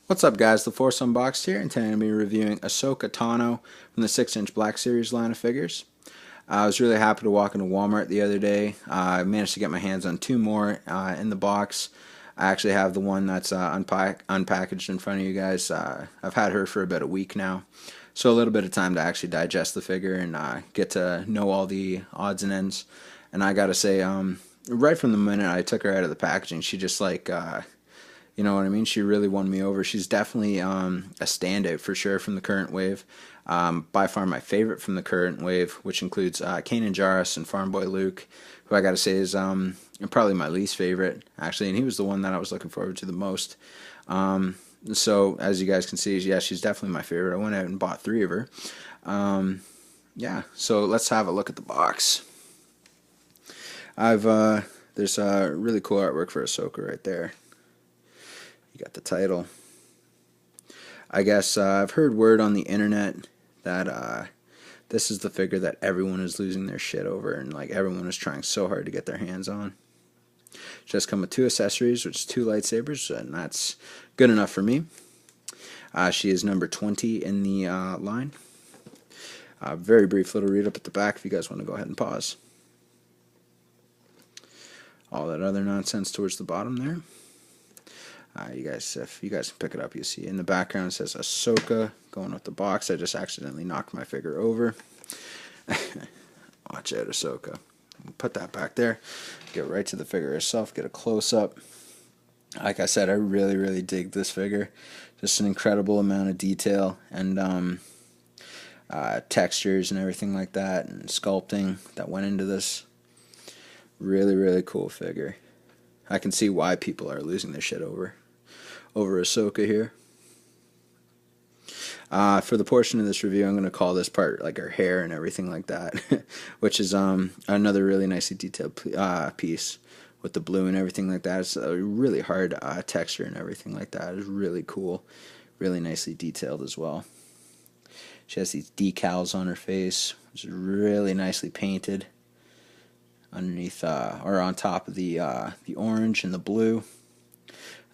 What's up, guys? The Force Unboxed here, and today I'm going to be reviewing Ahsoka Tano from the 6-inch Black Series line of figures. I was really happy to walk into Walmart the other day. I managed to get my hands on two more in the box. I actually have the one that's unpackaged in front of you guys. I've had her for about a week now, so a little bit of time to actually digest the figure and get to know all the odds and ends. And I gotta say, right from the minute I took her out of the packaging, she just you know what I mean? She really won me over. She's definitely a standout for sure from the current wave. By far my favorite from the current wave, which includes Kanan Jarrus and Farm Boy Luke, who I gotta say is probably my least favorite, actually, and he was the one that I was looking forward to the most. So, as you guys can see, yeah, she's definitely my favorite. I went out and bought three of her. Yeah, so let's have a look at the box. There's really cool artwork for Ahsoka right there. You got the title. I guess I've heard word on the internet that this is the figure that everyone is losing their shit over, and like everyone is trying so hard to get their hands on. Just come with two accessories, which is two lightsabers, and that's good enough for me. She is number 20 in the line. Very brief little read up at the back if you guys want to go ahead and pause. All that other nonsense towards the bottom there. If you guys can pick it up, you see in the background it says Ahsoka going with the box. I just accidentally knocked my figure over. Watch out, Ahsoka. Put that back there. Get right to the figure herself. Get a close up. Like I said, I really dig this figure. Just an incredible amount of detail and textures and everything like that, and sculpting that went into this. Really cool figure. I can see why people are losing their shit over Ahsoka here. For the portion of this review, I'm going to call this part like her hair and everything like that, which is another really nicely detailed piece with the blue and everything like that. It's a really hard texture and everything like that. It's really cool, really nicely detailed as well. She has these decals on her face, which is really nicely painted underneath or on top of the orange and the blue.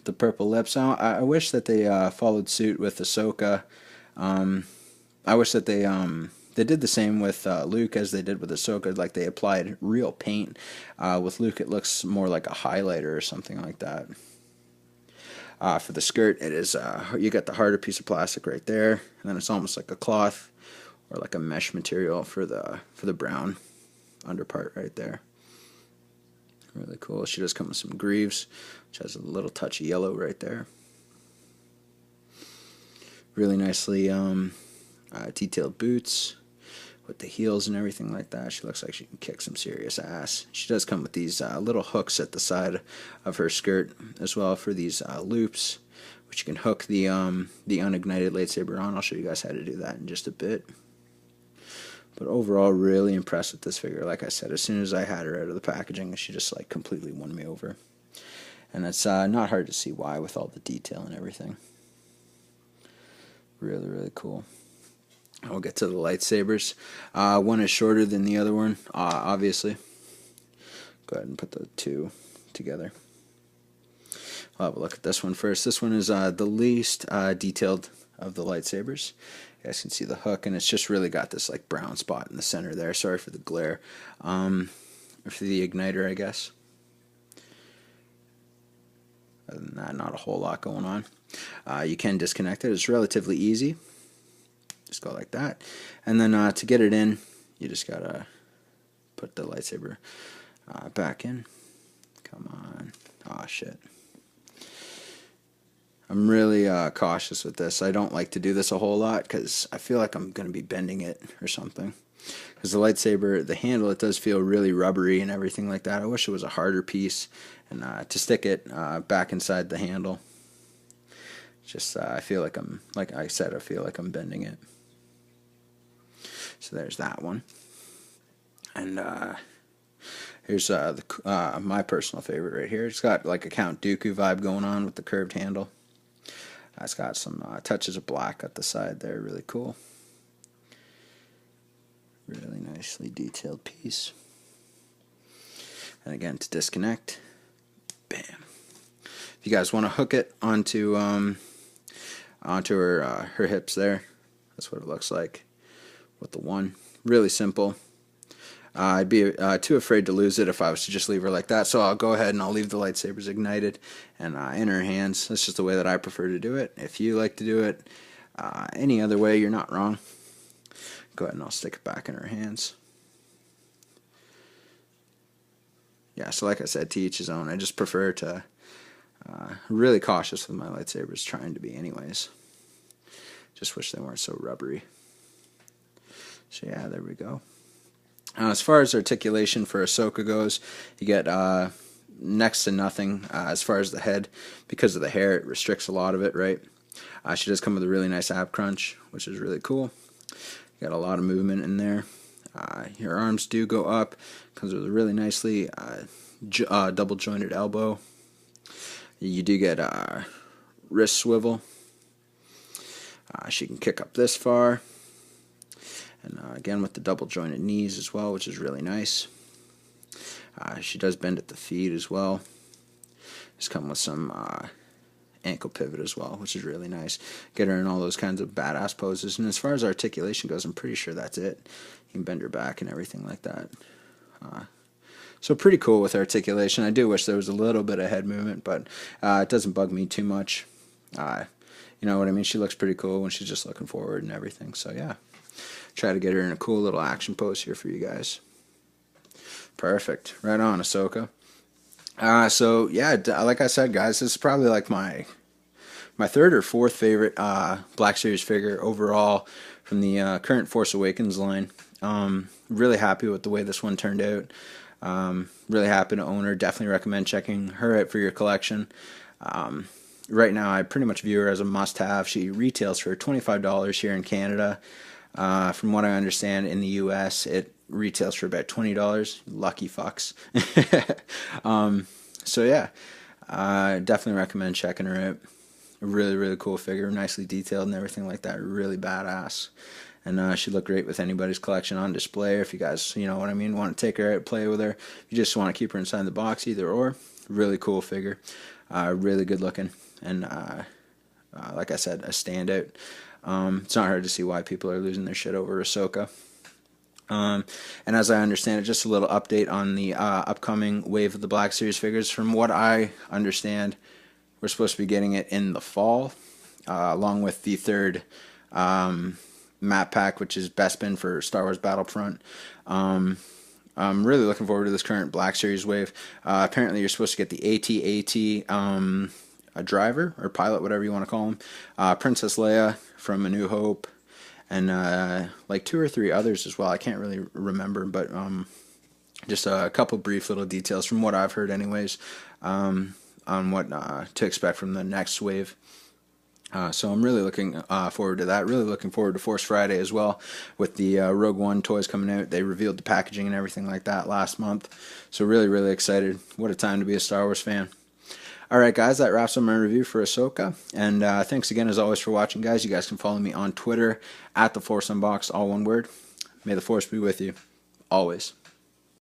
The purple lips. I wish that they followed suit with Ahsoka. I wish that they did the same with Luke as they did with Ahsoka. Like they applied real paint. With Luke, it looks more like a highlighter or something like that. For the skirt, it is you got the harder piece of plastic right there, and then it's almost like a cloth or like a mesh material for the brown underpart right there. Really cool. She does come with some greaves, which has a little touch of yellow right there. Really nicely detailed boots with the heels and everything like that. She looks like she can kick some serious ass. She does come with these little hooks at the side of her skirt as well for these loops, which you can hook the unignited lightsaber on. I'll show you guys how to do that in just a bit. But overall, really impressed with this figure. Like I said, as soon as I had her out of the packaging, she just like completely won me over. And it's not hard to see why with all the detail and everything. Really cool. We'll get to the lightsabers. One is shorter than the other one, obviously. Go ahead and put the two together. I'll have a look at this one first. This one is the least detailed of the lightsabers. You guys can see the hook, and it's just really got this like brown spot in the center there. Sorry for the glare. Or for the igniter, I guess. Other than that, not a whole lot going on. You can disconnect it. It's relatively easy. Just go like that. And then to get it in, you just gotta put the lightsaber back in. Come on. Oh, shit. I'm really cautious with this. I don't like to do this a whole lot because I feel like I'm going to be bending it or something. Because the lightsaber, the handle, it does feel really rubbery and everything like that. I wish it was a harder piece and to stick it back inside the handle. Just I feel like like I said, I feel like I'm bending it. So there's that one. And here's my personal favorite right here. It's got like a Count Dooku vibe going on with the curved handle. It's got some touches of black at the side there. Really cool. Really nicely detailed piece. And again, to disconnect, bam. If you guys want to hook it onto onto her hips there. That's what it looks like with the one. Really simple. I'd be too afraid to lose it if I was to just leave her like that. So I'll go ahead and I'll leave the lightsabers ignited and in her hands. That's just the way that I prefer to do it. If you like to do it any other way, you're not wrong. Go ahead and I'll stick it back in her hands. Yeah, so like I said, to each his own. I just prefer to really cautious with my lightsabers, trying to be anyways. Just wish they weren't so rubbery. So yeah, there we go. As far as articulation for Ahsoka goes, you get next to nothing as far as the head. Because of the hair, it restricts a lot of it, right? She does come with a really nice ab crunch, which is really cool. You got a lot of movement in there. Your arms do go up. Comes with a really nicely double jointed elbow. You do get wrist swivel. She can kick up this far. And again with the double jointed knees as well, which is really nice. She does bend at the feet as well. Just come with some ankle pivot as well, which is really nice. Get her in all those kinds of badass poses. And as far as articulation goes, I'm pretty sure that's it. You can bend her back and everything like that. So pretty cool with articulation. I do wish there was a little bit of head movement, but it doesn't bug me too much. You know what I mean? She looks pretty cool when she's just looking forward and everything. So yeah. Try to get her in a cool little action pose here for you guys. Perfect. Right on, Ahsoka. So yeah, like I said, guys, this is probably like my third or fourth favorite Black Series figure overall from the current Force Awakens line. Really happy with the way this one turned out. Really happy to own her. Definitely recommend checking her out for your collection. Right now, I pretty much view her as a must-have. She retails for $25 here in Canada. From what I understand, in the U.S., it retails for about $20. Lucky fucks. So yeah, definitely recommend checking her out. A really, really cool figure, nicely detailed and everything like that. Really badass. And she'd look great with anybody's collection on display. If you guys, you know what I mean, want to take her out, play with her. If you just want to keep her inside the box, either or. Really cool figure. Really good looking. And like I said, a standout. It's not hard to see why people are losing their shit over Ahsoka. And as I understand it, just a little update on the upcoming wave of the Black Series figures. From what I understand, we're supposed to be getting it in the fall, along with the third map pack, which is Bespin for Star Wars Battlefront. I'm really looking forward to this current Black Series wave. Apparently, you're supposed to get the AT-AT a driver or pilot, whatever you want to call him, Princess Leia from A New Hope, and like 2 or 3 others as well. I can't really remember, but just a couple brief little details from what I've heard anyways, on what to expect from the next wave. So I'm really looking forward to that. Really looking forward to Force Friday as well, with the Rogue One toys coming out. They revealed the packaging and everything like that last month. So really, really excited. What a time to be a Star Wars fan. Alright guys, that wraps up my review for Ahsoka, and thanks again as always for watching, guys. You guys can follow me on Twitter, @TheForceUnboxed, all one word. May the Force be with you, always.